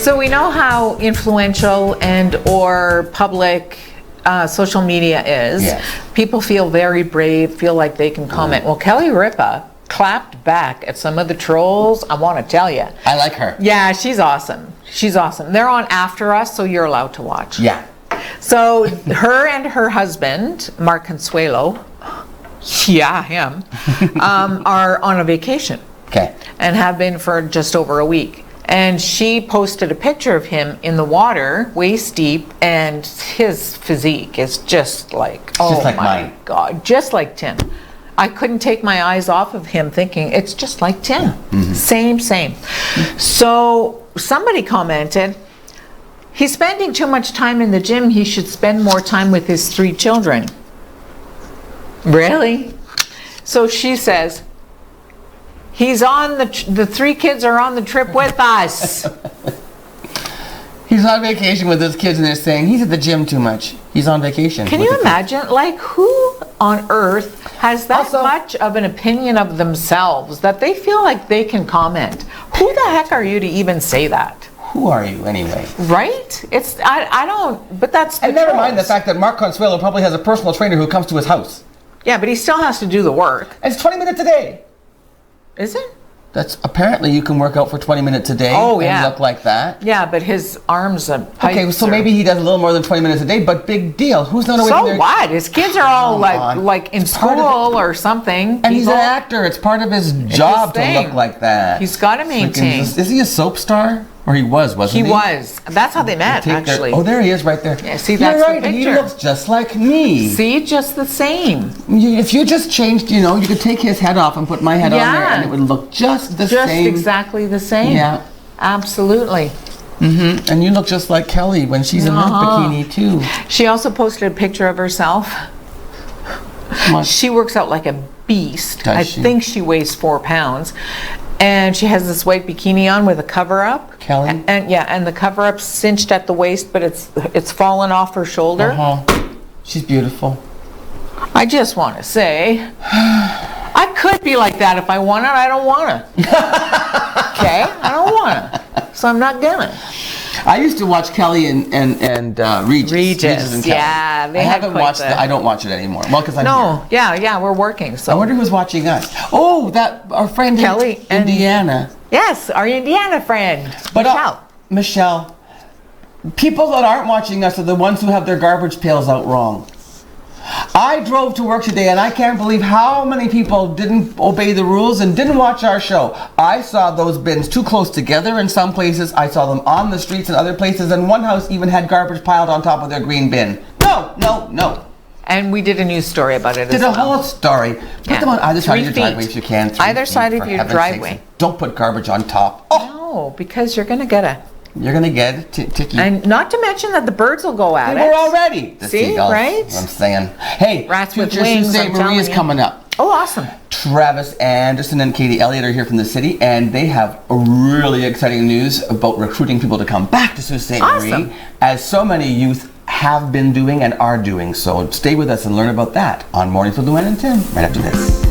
So we know how influential and or public social media is. Yes. People feel very brave, feel like they can comment. Well, Kelly Ripa clapped back at some of the trolls. I want to tell you. I like her. Yeah, she's awesome. She's awesome. They're on After Us, so you're allowed to watch. Yeah. So her and her husband, Mark Consuelo, yeah, him, are on a vacation. Okay. And have been for just over a week. And she posted a picture of him in the water, waist deep, and his physique is just like, just like my mine. God, just like Tim. I couldn't take my eyes off of him thinking, it's just like Tim. Mm-hmm. Same. So somebody commented, he's spending too much time in the gym, he should spend more time with his 3 children. Really? So she says, he's on the 3 kids are on the trip with us. He's on vacation with his kids and they're saying he's at the gym too much. He's on vacation. Can you imagine? Like, who on earth has that much of an opinion of themselves that they feel like they can comment? Who the heck are you to even say that? Who are you anyway? Right? It's I don't. But that's the and never trolls. mind the fact that Mark Consuelo probably has a personal trainer who comes to his house. Yeah, but he still has to do the work. And it's 20 minutes a day. Is it? That's apparently you can work out for 20 minutes a day and look like that. Yeah, but his arms and pipes. Okay, so maybe he does a little more than 20 minutes a day, but big deal. Who's not away from their... So what? His kids are all like in school or something. And he's an actor. It's part of his job to look like that. He's got to maintain. Is he a soap star? Or he was, wasn't he? He was. That's how they met, actually. Oh, there he is right there. Yeah, see, that's You're right. the picture. He looks just like me. See, just the same. If you just changed, you could take his head off and put my head on there and it would look just the same. Just exactly the same. Yeah. Absolutely. Mm-hmm. And you look just like Kelly when she's in her bikini, too. She also posted a picture of herself. She works out like a beast. I think she weighs 4 pounds. And she has this white bikini on with a cover-up. Kelly? And the cover-up's cinched at the waist, but it's fallen off her shoulder. She's beautiful. I just want to say, I could be like that if I wanted. I don't want to. Okay? I don't want to. So I'm not gonna. I used to watch Kelly and Regis and Kelly. Yeah, they I had haven't quite watched the- I don't watch it anymore. Well, because I'm here. Yeah, we're working. So I wonder who's watching us. Oh, our friend Kelly in Indiana. Yes, our Indiana friend, But Michelle. People that aren't watching us are the ones who have their garbage pails out wrong. I drove to work today and I can't believe how many people didn't obey the rules and didn't watch our show. I saw those bins too close together in some places. I saw them on the streets in other places, and one house even had garbage piled on top of their green bin. No. And we did a news story about it. Did a whole story. Put them on either side of your 3 feet. driveway if you can. 3 Either feet, side of for your heaven's driveway. sakes. Don't put garbage on top. No, because you're gonna get a You're going to get ticky. And not to mention that the birds will go at it. We're all ready. The See, seagulls, right? I'm saying. Hey, Rats with Future wings, Sault Ste. I'm Marie is telling you. coming up. Oh, awesome. Travis Anderson and Katie Elliott are here from the city, and they have really exciting news about recruiting people to come back to Sault Ste. Awesome. Marie, as so many youth have been doing and are doing. So stay with us and learn about that on Mornings with Luann and Tim right after this.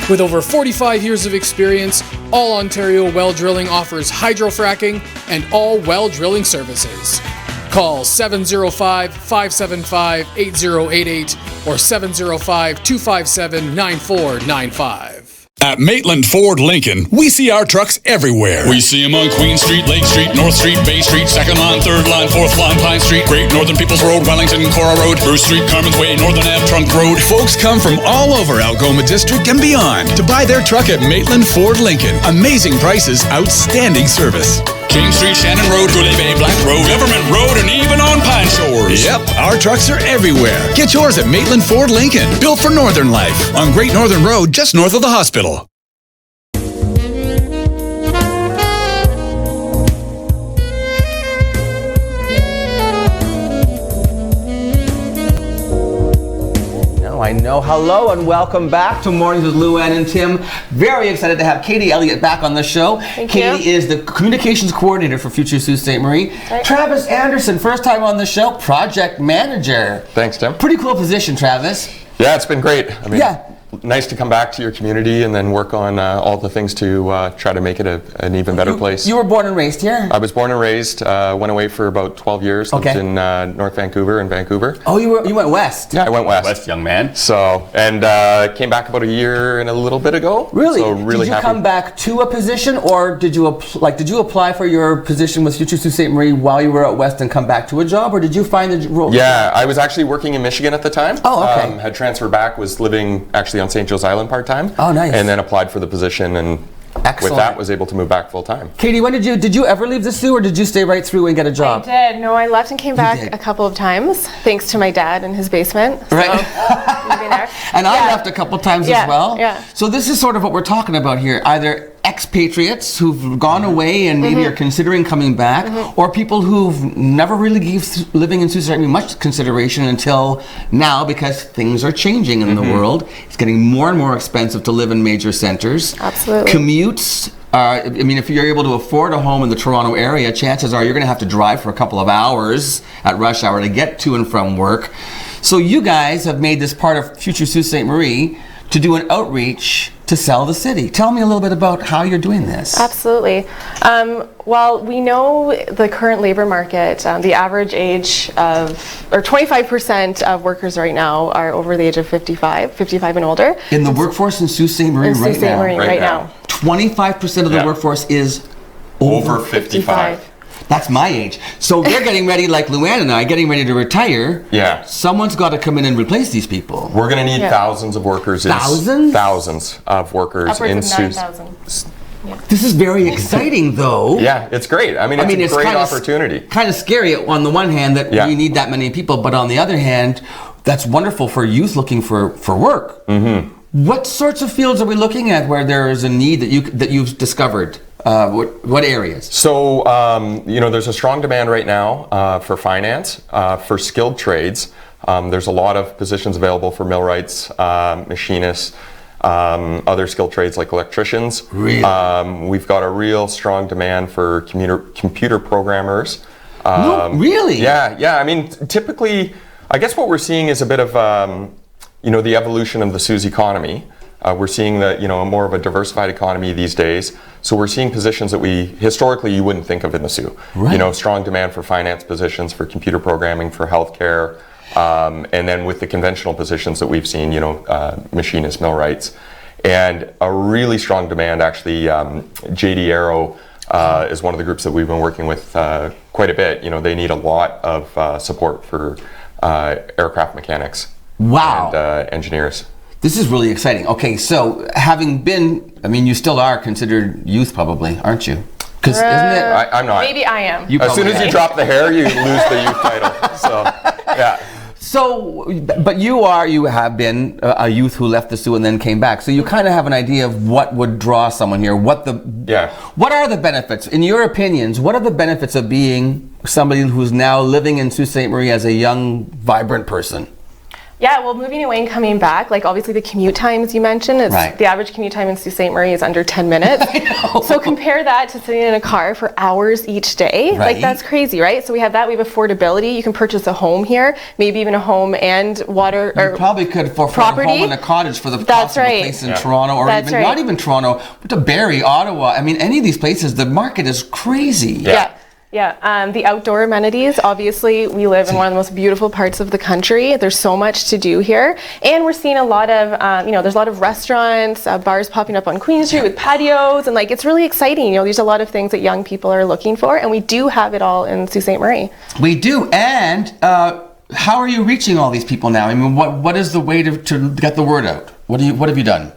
With over 45 years of experience, All Ontario Well Drilling offers hydrofracking and all well drilling services. Call 705-575-8088 or 705-257-9495. At Maitland Ford Lincoln, we see our trucks everywhere. We see them on Queen Street, Lake Street, North Street, Bay Street, 2nd line, 3rd line, 4th line, Pine Street, Great Northern Peoples Road, Wellington, Cora Road, Bruce Street, Carmen's Way, Northern Ave, Trunk Road. Folks come from all over Algoma District and beyond to buy their truck at Maitland Ford Lincoln. Amazing prices, outstanding service. King Street, Shannon Road, Goulet Bay, Black Road, Government Road, and even on Pine Shores. Yep, our trucks are everywhere. Get yours at Maitland Ford Lincoln, built for Northern life, on Great Northern Road, just north of the hospital. I know. Hello and welcome back to Mornings with Luann and Tim. Very excited to have Katie Elliott back on the show. Katie is the communications coordinator for Future Sault Ste. Marie. Right. Travis Anderson, first time on the show, project manager. Thanks, Tim. Pretty cool position, Travis. Yeah, it's been great. I mean, yeah. Nice to come back to your community and then work on all the things to try to make it an even better place. You were born and raised here? I was born and raised, went away for about 12 years, lived in North Vancouver and Vancouver. Oh, you went west? Yeah, I went west. West, young man. So, and came back about a year and a little bit ago. Really? So really did you happy. come back to a position, or did you apply for your position with Future Sault Ste. Marie while you were out west and come back to a job, or did you find the role? Yeah, I was actually working in Michigan at the time. Oh, okay. Had transferred back, was living actually on St. Joe's Island part-time. Oh, nice. And then applied for the position, and Excellent. with that was able to move back full-time. Katie, when did you ever leave the Sioux, or did you stay right through and get a job? I did. No, I left and came back a couple of times, thanks to my dad in his basement. So, right. moving there. And I left a couple times as well. Yeah. So this is sort of what we're talking about here. Either expatriates who've gone away and maybe are considering coming back, or people who've never really gave living in Sault Ste. Marie much consideration until now, because things are changing in the world. It's getting more and more expensive to live in major centers. Absolutely. Commutes. I mean, if you're able to afford a home in the Toronto area, chances are you're going to have to drive for a couple of hours at rush hour to get to and from work. So you guys have made this part of Future Sault Ste. Marie to do an outreach to sell the city. Tell me a little bit about how you're doing this. Absolutely. Well, we know the current labor market, the average age of, or 25% of workers right now are over the age of 55 and older. In the workforce in Sault Ste. Marie right now? Right now. 25% of the workforce is over 55. That's my age. So they're getting ready, like Luann and I, getting ready to retire. Yeah. Someone's got to come in and replace these people. We're going to need thousands of workers. Thousands? Thousands of workers Upwards in of Sault. 9,000. Yeah. This is very exciting, though. Yeah, it's great. I mean, it's a great opportunity. Kind of scary on the one hand that we need that many people, but on the other hand, that's wonderful for youth looking for work. What sorts of fields are we looking at where there is a need that you've discovered? What areas? So, there's a strong demand right now for finance, for skilled trades. There's a lot of positions available for millwrights, machinists, other skilled trades like electricians. Really? We've got a real strong demand for computer programmers. No, really? Yeah. I mean, typically, I guess what we're seeing is a bit of, the evolution of the Sioux's economy. We're seeing more of a diversified economy these days. So we're seeing positions that historically you wouldn't think of in the Sioux. Right. Strong demand for finance positions, for computer programming, for healthcare, and then with the conventional positions that we've seen, machinists, millwrights, and a really strong demand. Actually, JD Aero is one of the groups that we've been working with quite a bit. They need a lot of support for aircraft mechanics. Wow. And engineers. This is really exciting. Okay, so having been, you still are considered youth probably, aren't you? Because isn't it? I'm not. Maybe I am. As soon as you drop the hair, you lose the youth title. So, yeah. So, but you have been a youth who left the Sioux and then came back. So you kind of have an idea of what would draw someone here. What are the benefits, in your opinions? What are the benefits of being somebody who's now living in Sault Ste. Marie as a young, vibrant person? Yeah, well, moving away and coming back, obviously the commute times you mentioned, the average commute time in Sault Ste. Marie is under 10 minutes. So compare that to sitting in a car for hours each day. Right. That's crazy, right? So we have that, we have affordability. You can purchase a home here, maybe even a home and water or you probably could for property. A home and a cottage for the That's cost of a right. place in Toronto, or That's even not even Toronto, but to Barrie, Ottawa. Any of these places, the market is crazy. Yeah, the outdoor amenities, obviously we live in one of the most beautiful parts of the country. There's so much to do here. And we're seeing a lot of, there's a lot of restaurants, bars popping up on Queen Street with patios, and it's really exciting. There's a lot of things that young people are looking for, and we do have it all in Sault Ste. Marie. We do, and how are you reaching all these people now? What is the way to get the word out? What have you done?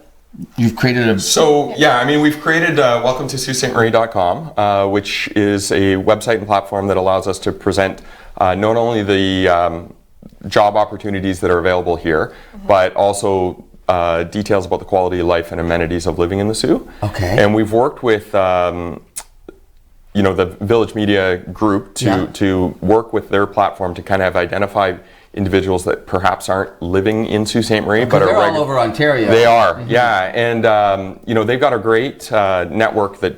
You've created we've created welcome to SaultSteMarie.com, which is a website and platform that allows us to present not only the job opportunities that are available here, but also details about the quality of life and amenities of living in the Sioux. Okay. And we've worked with the Village Media Group to work with their platform to kind of identify individuals that perhaps aren't living in Sault Ste. Marie, but they're all over Ontario. They are, and they've got a great network that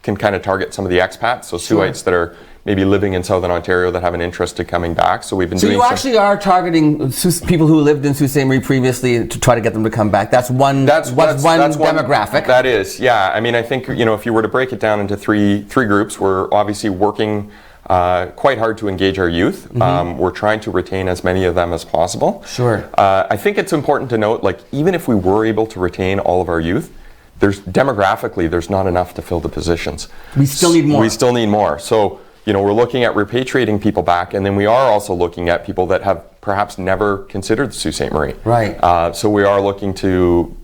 can kind of target some of the expats, so Siouxites that are maybe living in Southern Ontario that have an interest in coming back. So we've been doing. So you actually are targeting people who lived in Sault Ste. Marie previously to try to get them to come back. That's one demographic. That is, yeah. I think if you were to break it down into three groups, we're obviously working quite hard to engage our youth. We're trying to retain as many of them as possible. Sure. I think it's important to note, even if we were able to retain all of our youth, demographically there's not enough to fill the positions. We still need more. We still need more. So, we're looking at repatriating people back, and then we are also looking at people that have perhaps never considered Sault Ste. Marie. Right. So we are looking to,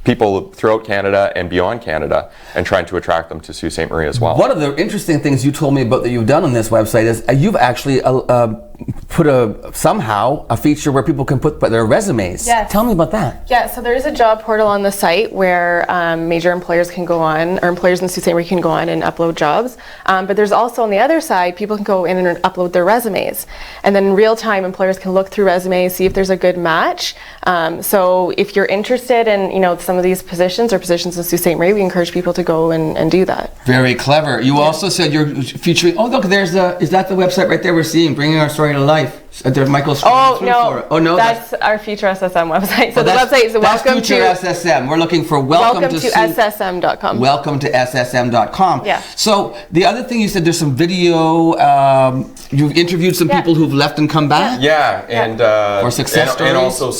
people throughout Canada and beyond Canada, and trying to attract them to Sault Ste. Marie as well. One of the interesting things you told me about that you've done on this website is you've actually put a feature where people can put their resumes. Yes. Tell me about that. Yeah, so there is a job portal on the site where major employers can go on, or employers in Sault Ste. Marie can go on and upload jobs. But there's also on the other side, people can go in and upload their resumes. And then in real time, employers can look through resumes, see if there's a good match. So if you're interested in some of these positions or positions in Sault Ste. Marie, we encourage people to go and do that. Very clever. You also said you're featuring, look, is that the website right there we're seeing, Bringing Our Story to Life? There's Michael's no, that's our Future SSM website. So the website is welcome Future SSM. We're looking for welcome to SSM.com. Welcome to SSM.com. Yeah. So the other thing you said, there's some video. You've interviewed some people who've left and come back. Yeah, and or success stories, and also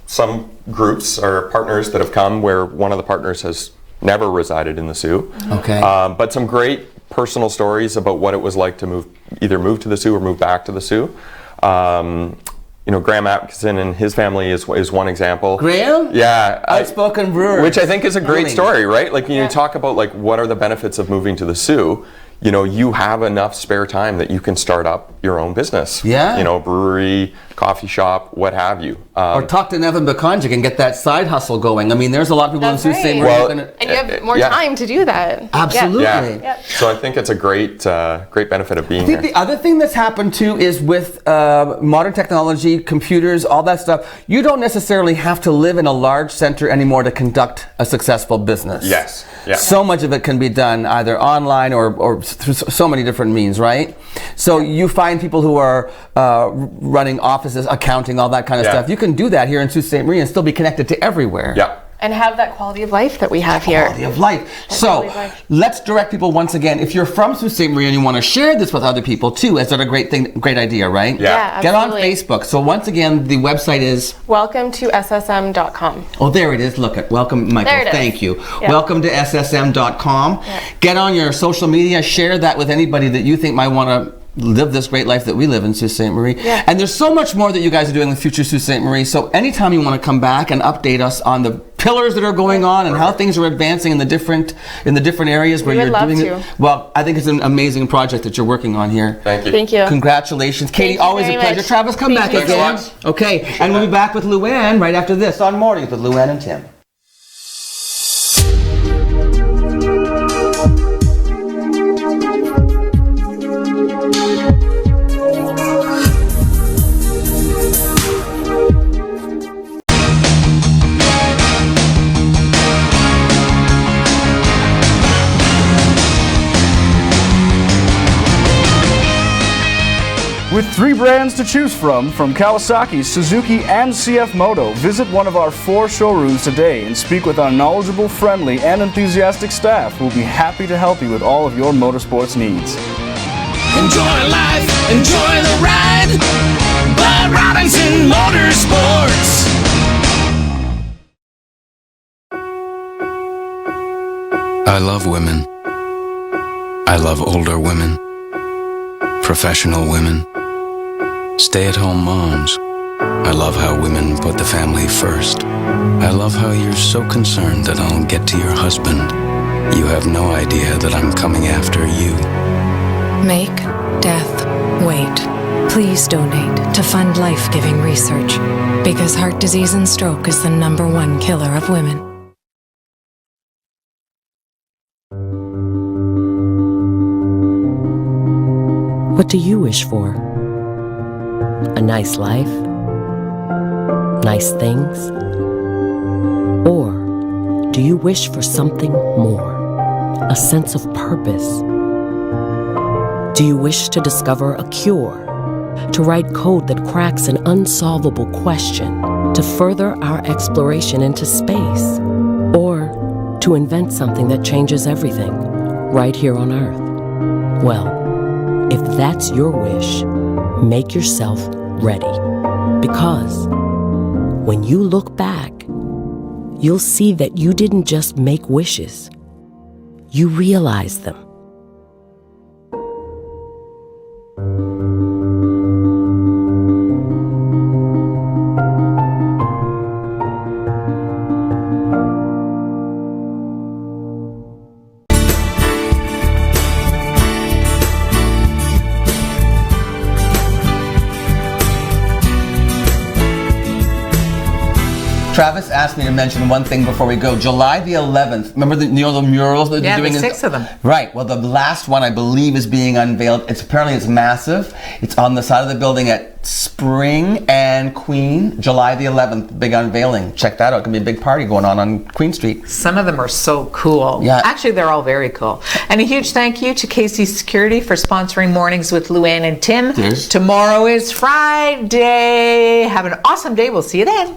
some groups or partners that have come where one of the partners has never resided in the Sioux. Okay. But some great personal stories about what it was like to either move to the Sioux or move back to the Sioux. Graham Atkinson and his family is one example. Graham? Yeah. Outspoken brewer. Which I think is a great story, right? You talk about what are the benefits of moving to the Sioux. You have enough spare time that you can start up your own business. Yeah. Brewery, coffee shop, what have you. Or talk to Nevin Bakonjic and get that side hustle going. there's a lot of people in Sault Ste. Marie. And you have more time to do that. Absolutely. Yeah. So I think it's a great benefit of being here. I think the other thing that's happened too is with modern technology, computers, all that stuff, you don't necessarily have to live in a large center anymore to conduct a successful business. Yes. Yeah. So much of it can be done either online or through so many different means, right? So you find people who are running offices, accounting, all that kind of stuff. You can do that here in Sault Ste. Marie and still be connected to everywhere. Yeah. And have that quality of life that we have here. Quality of life. So let's direct people once again. If you're from Sault Ste. Marie and you want to share this with other people too, is that a great thing, great idea, right? Yeah, Get on absolutely. Facebook. So once again, the website is Welcome to SSM.com. Oh, there it is. Look at welcome, Michael. There it is. Thank you. Yeah. Welcome to SSM.com. Yeah. Get on your social media. Share that with anybody that you think might want to live this great life that we live in Sault Ste. Marie. Yeah. And there's so much more that you guys are doing in the future Sault Ste. Marie. So anytime you want to come back and update us on the pillars that are going on and how things are advancing in the different areas where We would you're love doing to. it. Well, I think it's an amazing project that you're working on here. Thank you. Thank you. Congratulations. Katie, Thank you always a very pleasure. much. Travis, come Thank back you. again. Thanks Okay, and we'll be back with Luann right after this on Mornings with Luann and Tim. With 3 brands to choose from Kawasaki, Suzuki, and CF Moto, visit one of our 4 showrooms today and speak with our knowledgeable, friendly, and enthusiastic staff who will be happy to help you with all of your motorsports needs. Enjoy life, enjoy the ride. Bud Robinson Motorsports. I love women. I love older women, professional women, stay-at-home moms. I love how women put the family first. I love how you're so concerned that I'll get to your husband. You have no idea that I'm coming after you. Make death wait. Please donate to fund life-giving research, because heart disease and stroke is the #1 killer of women. What do you wish for? A nice life? Nice things? Or do you wish for something more? A sense of purpose? Do you wish to discover a cure? To write code that cracks an unsolvable question? To further our exploration into space? Or to invent something that changes everything right here on Earth? Well, if that's your wish, make yourself ready. Because when you look back, you'll see that you didn't just make wishes, you realized them. Travis asked me to mention one thing before we go. July the 11th. Remember the murals that they're doing? Yeah, 6 of them. Right. Well, the last one I believe is being unveiled. Apparently it's massive. It's on the side of the building at Spring and Queen. July the 11th, big unveiling. Check that out. It's gonna be a big party going on Queen Street. Some of them are so cool. Yeah. Actually, they're all very cool. And a huge thank you to Casey Security for sponsoring Mornings with Luann and Tim. Tomorrow is Friday. Have an awesome day. We'll see you then.